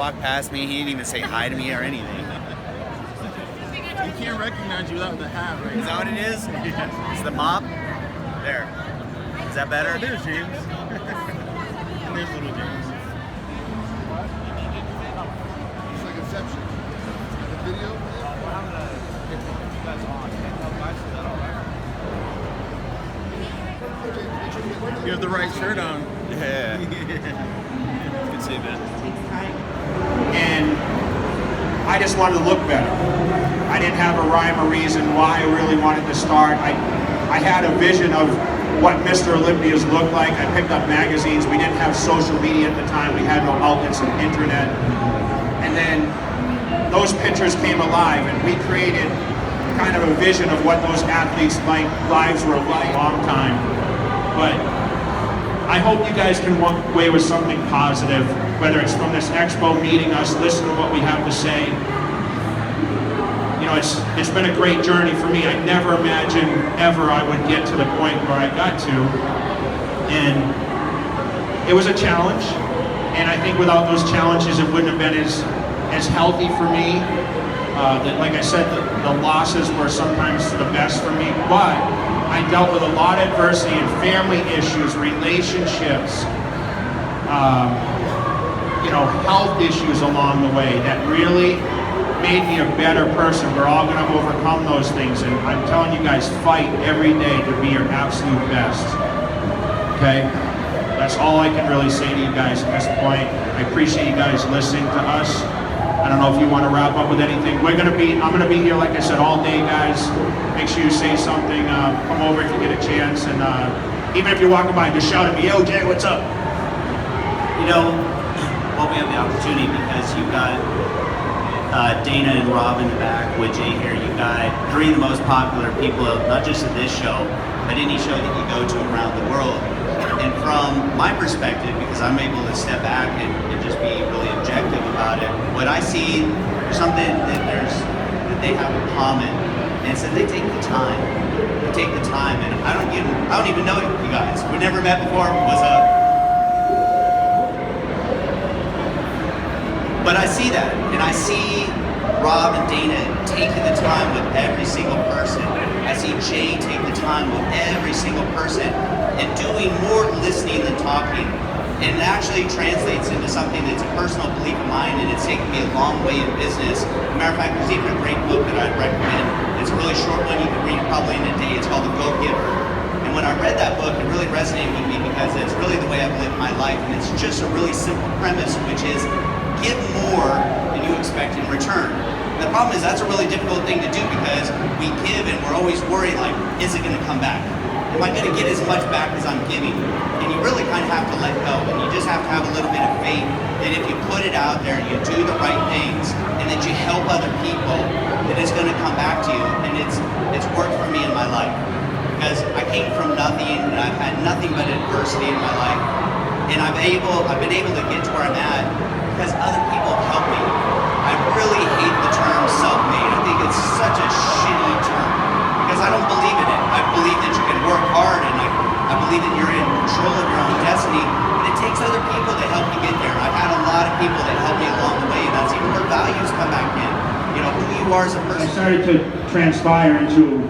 walked past me. He didn't even say hi to me or anything. He can't recognize you without the hat, right? Is that what it is? Yeah. It's the mop? There. Is that better? Oh, there's James. And there's little James. It's like Inception. The video. I'm gonna get you guys on. You have the right shirt on. Yeah. Good save, man. And I just wanted to look better. I didn't have a rhyme or reason why I really wanted to start. I had a vision of what Mr. Olympia's looked like. I picked up magazines. We didn't have social media at the time. We had no outlets of internet. And then those pictures came alive, and we created kind of a vision of what those athletes' lives were like a long time. But I hope you guys can walk away with something positive, whether it's from this expo, meeting us, listen to what we have to say. You know, it's been a great journey for me. I never imagined ever I would get to the point where I got to. And it was a challenge. And I think without those challenges, it wouldn't have been as healthy for me. Like I said, the losses were sometimes the best for me. But I dealt with a lot of adversity and family issues, relationships, you know, health issues along the way that really made me a better person. We're all going to overcome those things, and I'm telling you guys, fight every day to be your absolute best. Okay? That's all I can really say to you guys at this point. I appreciate you guys listening to us. I don't know if you want to wrap up with anything. I'm going to be here, like I said, all day, guys. Make sure you say something. Come over if you get a chance, and even if you're walking by, just shout at me, "Yo, Jay, what's up?" You know, well, we have the opportunity because you've got Dana and Rob in the back with Jay here. You've got three of the most popular people, not just at this show, but any show that you go to around the world. And from my perspective, because I'm able to step back and just be really objective about it, what I see, there's something that they have in common, and it's that they take the time. They take the time, and I don't even know you guys. We never met before. But I see that, and I see Rob and Dana taking the time with every single person. I see Jay take the time with every single person and doing more listening than talking. And it actually translates into something that's a personal belief of mine, and it's taken me a long way in business. As a matter of fact, there's even a great book that I'd recommend. It's a really short one, you can read it probably in a day. It's called The Go-Giver. And when I read that book, it really resonated with me because it's really the way I've lived my life, and it's just a really simple premise, which is give more than you expect in return. And the problem is that's a really difficult thing to do because we give and we're always worried, like, is it going to come back? Am I going to get as much back as I'm giving? And you really kind of have to let go, and you just have to have a little bit of faith that if you put it out there, you do the right things, and that you help other people, that it's going to come back to you. And it's worked for me in my life because I came from nothing, and I've had nothing but adversity in my life, and I've been able to get to where I'm at because other people help me. I really hate the term self-made. I think it's such a shitty term because I don't believe in it. I believe that you can work hard, and I believe that you're in control of your own destiny, but it takes other people to help you get there. I've had a lot of people that help me along the way, and that's even where values come back in. You know, who you are as a person. I started to transpire into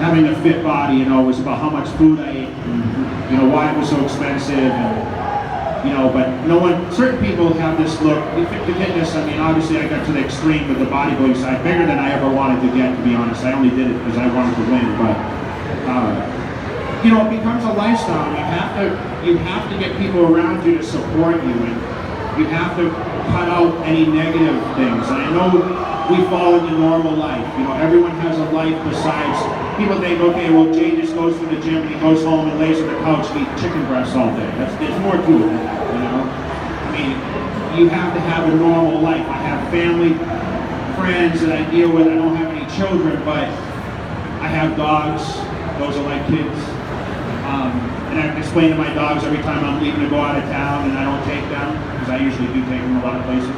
having a fit body. You know, it was about how much food I ate, and, you know, why it was so expensive, and you know, but no one, certain people have this look. The fitness, I mean, obviously I got to the extreme with the bodybuilding side, bigger than I ever wanted to get, to be honest. I only did it because I wanted to win, but, you know, it becomes a lifestyle. You have to get people around you to support you, and you have to cut out any negative things. And I know we follow the normal life. You know, everyone has a life besides, people think, okay, well, Jay just goes to the gym and he goes home and lays on the couch and eats chicken breasts all day. There's more to it than that, you know? I mean, you have to have a normal life. I have family, friends that I deal with. I don't have any children, but I have dogs. Those are my kids. And I explain to my dogs every time I'm leaving to go out of town and I don't take them, because I usually do take them a lot of places.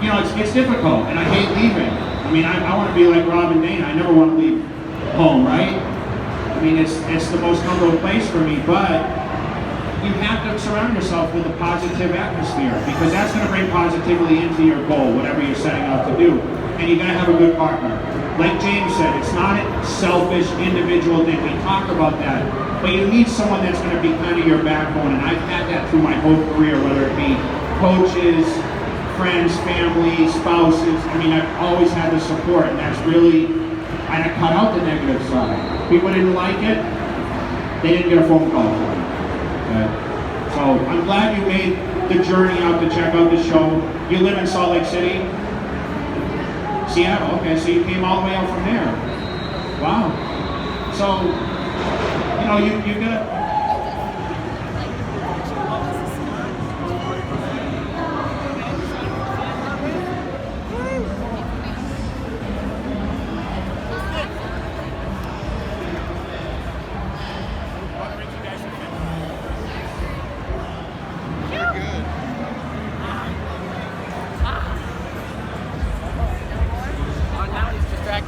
You know, it's difficult, and I hate leaving. I mean, I want to be like Rob and Dana. I never want to leave home, right? I mean, it's the most comfortable place for me, but you have to surround yourself with a positive atmosphere because that's going to bring positivity into your goal, whatever you're setting out to do. And you got to have a good partner. Like James said, it's not a selfish individual thing. We talk about that, but you need someone that's going to be kind of your backbone. And I've had that through my whole career, whether it be coaches, friends, family, spouses. I mean, I've always had the support, and that's really, I cut out the negative side. People didn't like it, they didn't get a phone call from me. Okay? So I'm glad you made the journey out to check out the show. You live in Salt Lake City? Seattle, okay, so you came all the way out from there. Wow. So, you know, you got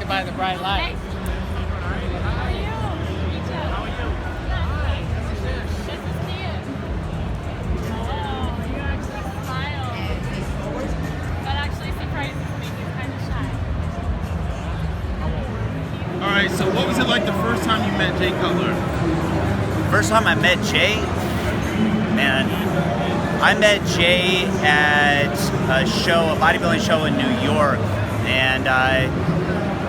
by the bright light. How are you? Me too. How are you? Good. This is Tia. Oh, you actually smile. That actually surprises me. He's kind of shy. All right, so what was it like the first time you met Jay Cutler? First time I met Jay, man, I met Jay at a bodybuilding show in New York, and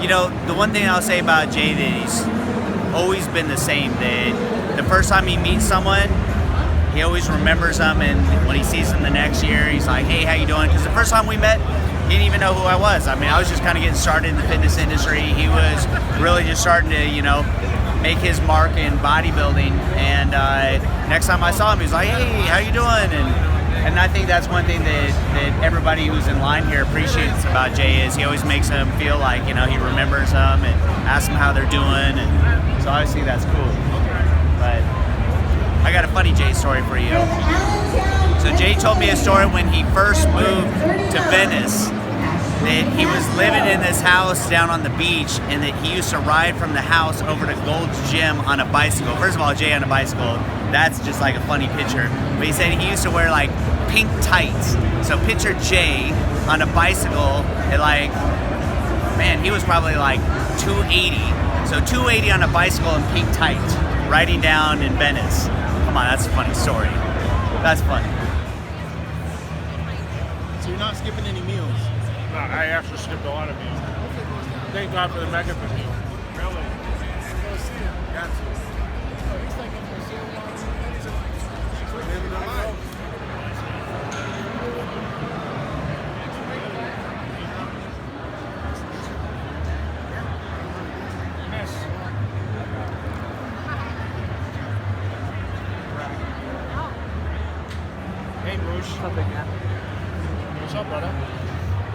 you know, the one thing I'll say about Jay that he's always been the same, that the first time he meets someone, he always remembers them, and when he sees them the next year, he's like, hey, how you doing? Because the first time we met, he didn't even know who I was. I mean, I was just kind of getting started in the fitness industry. He was really just starting to, you know, make his mark in bodybuilding, and next time I saw him, he was like, hey, how you doing? And I think that's one thing that everybody who's in line here appreciates about Jay is he always makes them feel like, you know, he remembers them and asks them how they're doing, and so obviously that's cool. But I got a funny Jay story for you. So Jay told me a story when he first moved to Venice, that he was living in this house down on the beach, and that he used to ride from the house over to Gold's Gym on a bicycle. First of all, Jay on a bicycle, that's just like a funny picture. But he said he used to wear like pink tights. So picture Jay on a bicycle at like, man, he was probably like 280. So 280 on a bicycle in pink tights, riding down in Venice. Come on, that's a funny story. That's funny. So you're not skipping any meals? No, I actually skipped a lot of meals. Thank God for the mega meal. Really? Got to. Living the life. Miss. Hey, Bruce. What's up, big man? What's up, brother?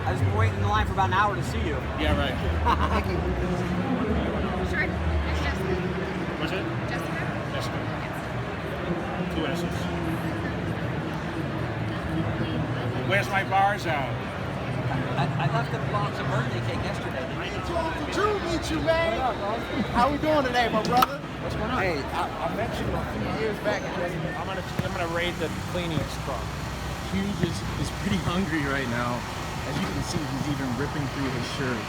I just been waiting in the line for about an hour to see you. Yeah, right. Sure. It's Jessica. What's it? Jessica? Jessica. 2 S's. Where's my bars out? I left a box of birthday cake yesterday. Drew, meet you, man. How we doing today, my brother? What's going on? Hey, I met you a few years back. I'm gonna raid the cleaning truck. Hughes is pretty hungry right now. As you can see, he's even ripping through his shirt.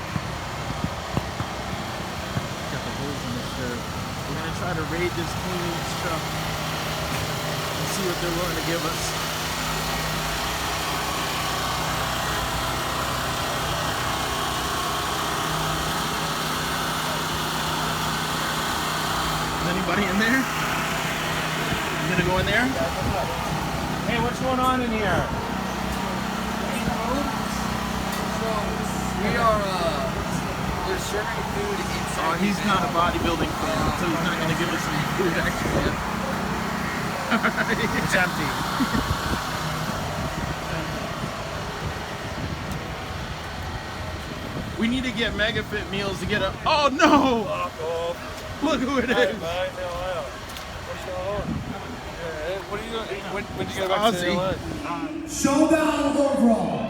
Got the holes in his shirt. We're gonna try to raid this cleaning truck and see what they're willing to give us. Is anybody in there? You gonna go in there? Hey, what's going on in here? We are, we're serving food inside. Oh, he's not a bodybuilding fan, so he's not gonna give us any food actually. It's empty. We need to get Mega Fit meals to get a. Oh no! Look who it is. What are you doing? When did you go back to LA? Showdown overall.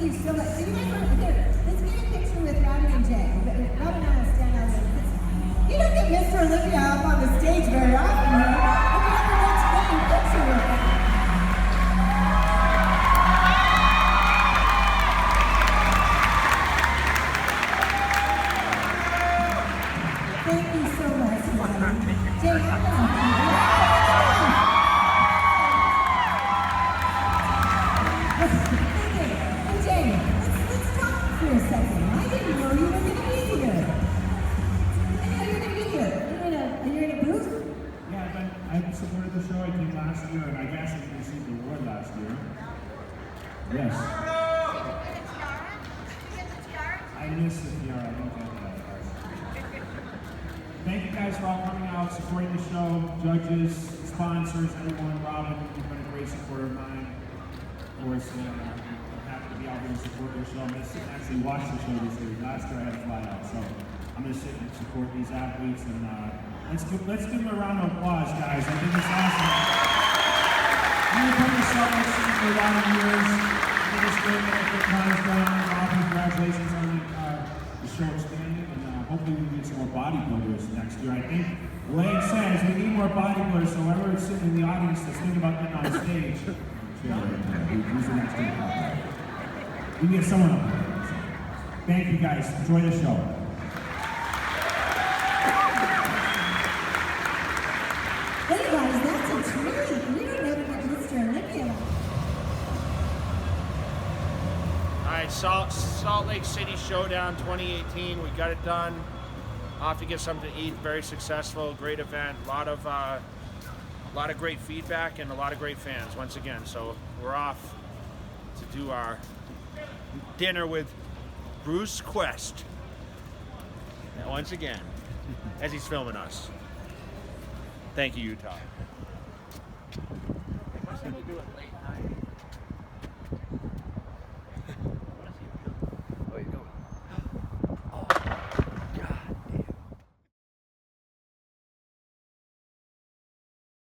Thank you so much. So you guys are here. Let's get a picture with Robin and Jay. Robin and I will stand out there. You don't get Mr. Olympia up on the stage very often. If you ever get to get a picture with him. Thank you so much, Robin. Jay, how about you? Hey, Jay, let's talk for a second. I didn't know you were going to be here. I didn't know you were going to be here. You're in a booth? Yeah, I've supported the show. I came last year, and I guess I received the award last year. Yes. I missed the tiara. I didn't get that. Thank you guys for all coming out, supporting the show, judges, sponsors, everyone. Robin, you've been a great supporter of mine. Of course, I'm happy to be out here and support your show. I'm going to sit and actually watch the show this year. Last year I had to fly out, so I'm going to sit and support these athletes. And let's give them a round of applause, guys. I think it's awesome. You've been to Salt Lake City for a lot of years. I think it's great that FitCon is going. Robin, congratulations on the show expanding. Hopefully we can get some more bodybuilders next year. I think Lane says we need more bodybuilders, so whoever is sitting in the audience that's thinking about getting on stage, who's the next thing? We can get someone up there. Thank you guys. Enjoy the show. Hey guys, that's a treat. We don't ever get Mr. Olympia. All right, Salt Lake City Showdown 2018. We got it done. Off to get something to eat. Very successful. Great event. A lot of great feedback and a lot of great fans once again. So we're off to do our dinner with Bruce Quest. And once again, as he's filming us. Thank you, Utah.